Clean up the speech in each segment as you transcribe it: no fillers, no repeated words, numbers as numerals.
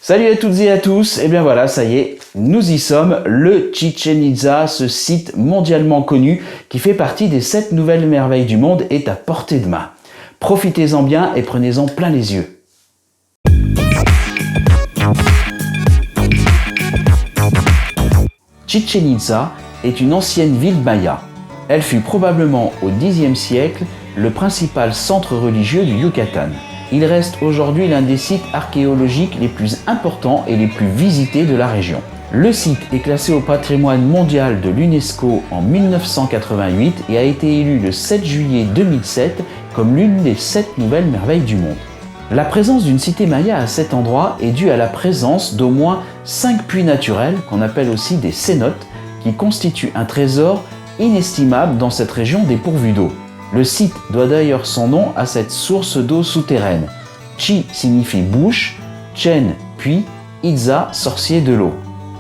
Salut à toutes et à tous, et bien voilà, ça y est, nous y sommes, le Chichén Itzá, ce site mondialement connu qui fait partie des 7 nouvelles merveilles du monde, est à portée de main. Profitez-en bien et prenez-en plein les yeux. Chichén Itzá est une ancienne ville maya. Elle fut probablement au Xe siècle le principal centre religieux du Yucatan. Il reste aujourd'hui l'un des sites archéologiques les plus importants et les plus visités de la région. Le site est classé au patrimoine mondial de l'UNESCO en 1988 et a été élu le 7 juillet 2007 comme l'une des 7 nouvelles merveilles du monde. La présence d'une cité maya à cet endroit est due à la présence d'au moins 5 puits naturels, qu'on appelle aussi des cénotes, qui constituent un trésor inestimable dans cette région dépourvue d'eau. Le site doit d'ailleurs son nom à cette source d'eau souterraine. Chi signifie bouche, Chen puits, Itzá sorcier de l'eau.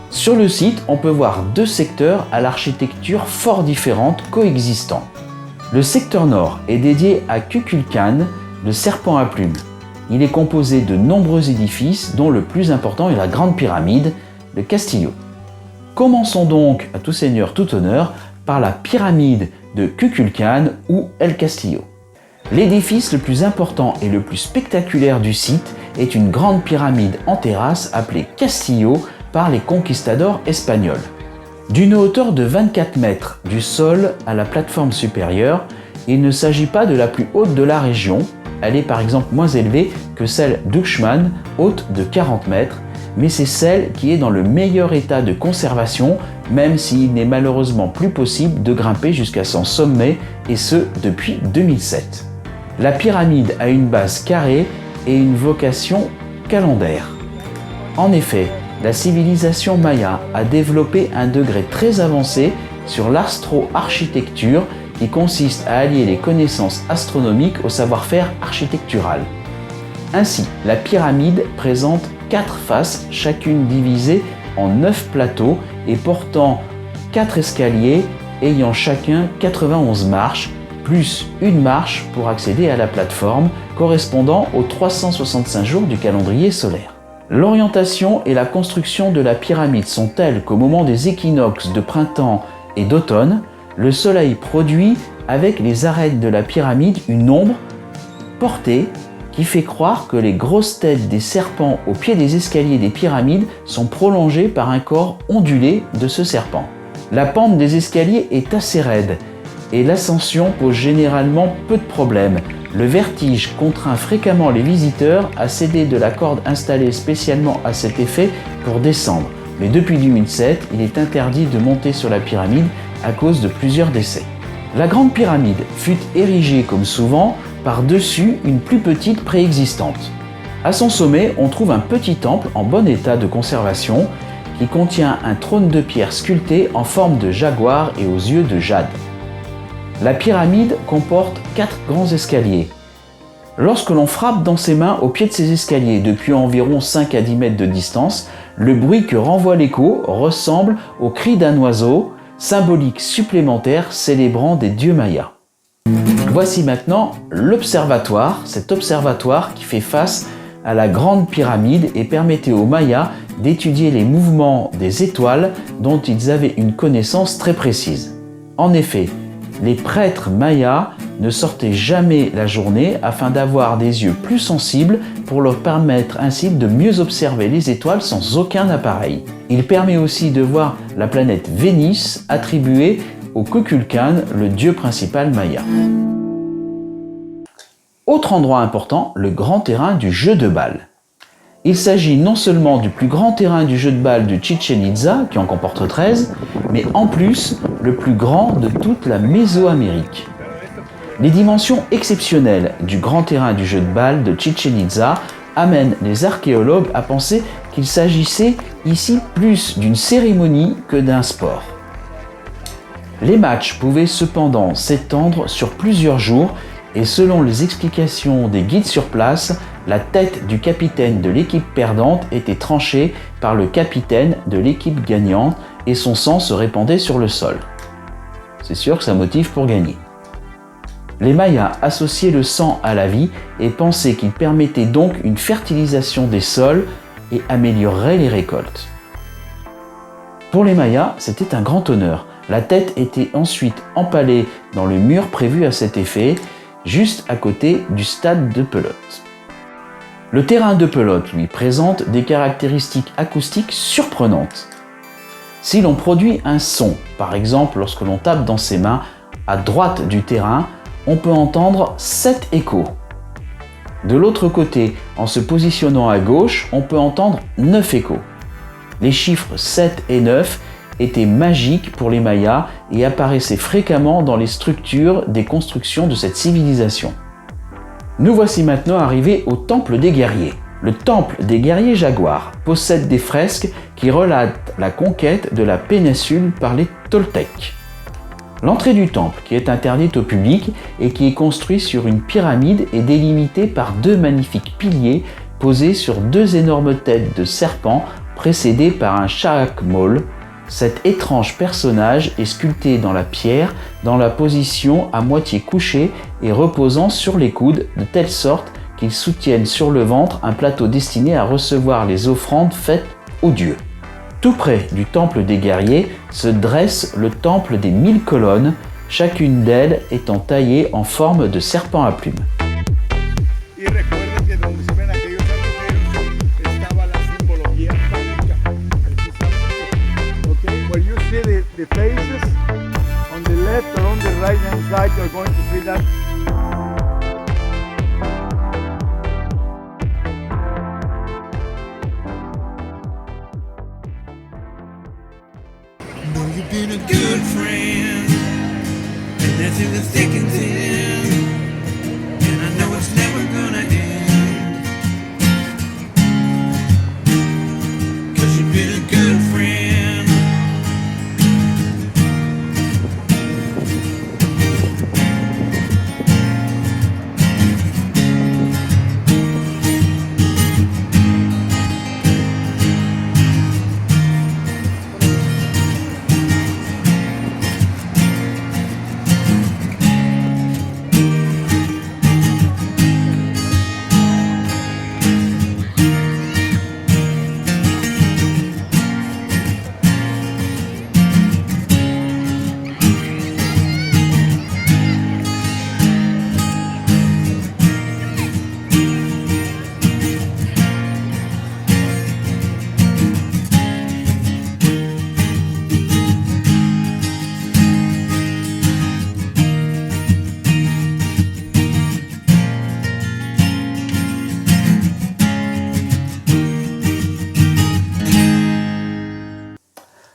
Sur le site, on peut voir 2 secteurs à l'architecture fort différente coexistant. Le secteur nord est dédié à Kukulkan, le serpent à plumes. Il est composé de nombreux édifices dont le plus important est la grande pyramide, le Castillo. Commençons donc, à tout seigneur tout honneur, par la pyramide de Kukulkan ou El Castillo. L'édifice le plus important et le plus spectaculaire du site est une grande pyramide en terrasse appelée Castillo par les conquistadors espagnols. D'une hauteur de 24 mètres du sol à la plateforme supérieure, il ne s'agit pas de la plus haute de la région, elle est par exemple moins élevée que celle d'Uxmal, haute de 40 mètres, mais c'est celle qui est dans le meilleur état de conservation, même s'il n'est malheureusement plus possible de grimper jusqu'à son sommet, et ce depuis 2007. La pyramide a une base carrée et une vocation calendaire. En effet, la civilisation maya a développé un degré très avancé sur l'astro-architecture qui consiste à allier les connaissances astronomiques au savoir-faire architectural. Ainsi, la pyramide présente 4 faces, chacune divisée en 9 plateaux et portant 4 escaliers ayant chacun 91 marches, plus une marche pour accéder à la plateforme correspondant aux 365 jours du calendrier solaire. L'orientation et la construction de la pyramide sont telles qu'au moment des équinoxes de printemps et d'automne, le soleil produit avec les arêtes de la pyramide une ombre portée qui fait croire que les grosses têtes des serpents au pied des escaliers des pyramides sont prolongées par un corps ondulé de ce serpent. La pente des escaliers est assez raide et l'ascension pose généralement peu de problèmes. Le vertige contraint fréquemment les visiteurs à céder de la corde installée spécialement à cet effet pour descendre. Mais depuis 2007, il est interdit de monter sur la pyramide à cause de plusieurs décès. La grande pyramide fut érigée comme souvent par-dessus une plus petite préexistante. À son sommet, on trouve un petit temple en bon état de conservation qui contient un trône de pierre sculpté en forme de jaguar et aux yeux de jade. La pyramide comporte 4 grands escaliers. Lorsque l'on frappe dans ses mains au pied de ces escaliers depuis environ 5 à 10 mètres de distance, le bruit que renvoie l'écho ressemble au cri d'un oiseau, symbolique supplémentaire célébrant des dieux mayas. Voici maintenant l'observatoire, cet observatoire qui fait face à la grande pyramide et permettait aux Mayas d'étudier les mouvements des étoiles dont ils avaient une connaissance très précise. En effet, les prêtres mayas ne sortaient jamais la journée afin d'avoir des yeux plus sensibles pour leur permettre ainsi de mieux observer les étoiles sans aucun appareil. Il permet aussi de voir la planète Vénus attribuée au Kukulkan, le dieu principal maya. Autre endroit important, le grand terrain du jeu de balle. Il s'agit non seulement du plus grand terrain du jeu de balle de Chichén Itzá, qui en comporte 13, mais en plus le plus grand de toute la Mésoamérique. Les dimensions exceptionnelles du grand terrain du jeu de balle de Chichén Itzá amènent les archéologues à penser qu'il s'agissait ici plus d'une cérémonie que d'un sport. Les matchs pouvaient cependant s'étendre sur plusieurs jours et selon les explications des guides sur place, la tête du capitaine de l'équipe perdante était tranchée par le capitaine de l'équipe gagnante et son sang se répandait sur le sol. C'est sûr que ça motive pour gagner. Les Mayas associaient le sang à la vie et pensaient qu'il permettait donc une fertilisation des sols et améliorerait les récoltes. Pour les Mayas, c'était un grand honneur. La tête était ensuite empalée dans le mur prévu à cet effet, juste à côté du stade de pelote. Le terrain de pelote, lui, présente des caractéristiques acoustiques surprenantes. Si l'on produit un son, par exemple lorsque l'on tape dans ses mains à droite du terrain, on peut entendre 7 échos. De l'autre côté, en se positionnant à gauche, on peut entendre 9 échos. Les chiffres 7 et 9 étaient magiques pour les Mayas et apparaissaient fréquemment dans les structures des constructions de cette civilisation. Nous voici maintenant arrivés au temple des guerriers. Le temple des guerriers jaguars possède des fresques qui relatent la conquête de la péninsule par les Toltecs. L'entrée du temple, qui est interdite au public et qui est construit sur une pyramide, est délimitée par 2 magnifiques piliers posés sur 2 énormes têtes de serpents précédés par un Sha'ak-Mol. Cet étrange personnage est sculpté dans la pierre, dans la position à moitié couché et reposant sur les coudes, de telle sorte qu'il soutienne sur le ventre un plateau destiné à recevoir les offrandes faites aux dieux. Tout près du temple des guerriers se dresse le temple des 1000 colonnes, chacune d'elles étant taillée en forme de serpent à plumes. The faces on the left or on the right hand side, you're going to see that. No, you've been a good friend, and that's through the thick and thin, and I know it's never gonna end, 'cause you've been a good friend.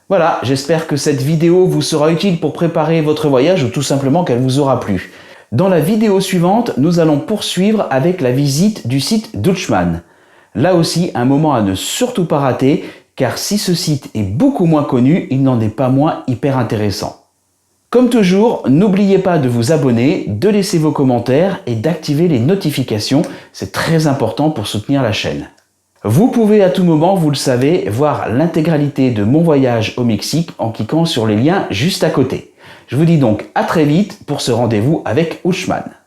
Voilà, j'espère que cette vidéo vous sera utile pour préparer votre voyage ou tout simplement qu'elle vous aura plu. Dans la vidéo suivante, nous allons poursuivre avec la visite du site d'Uxmal. Là aussi, un moment à ne surtout pas rater, car si ce site est beaucoup moins connu, il n'en est pas moins hyper intéressant. Comme toujours, n'oubliez pas de vous abonner, de laisser vos commentaires et d'activer les notifications, c'est très important pour soutenir la chaîne. Vous pouvez à tout moment, vous le savez, voir l'intégralité de mon voyage au Mexique en cliquant sur les liens juste à côté. Je vous dis donc à très vite pour ce rendez-vous avec Uxmal.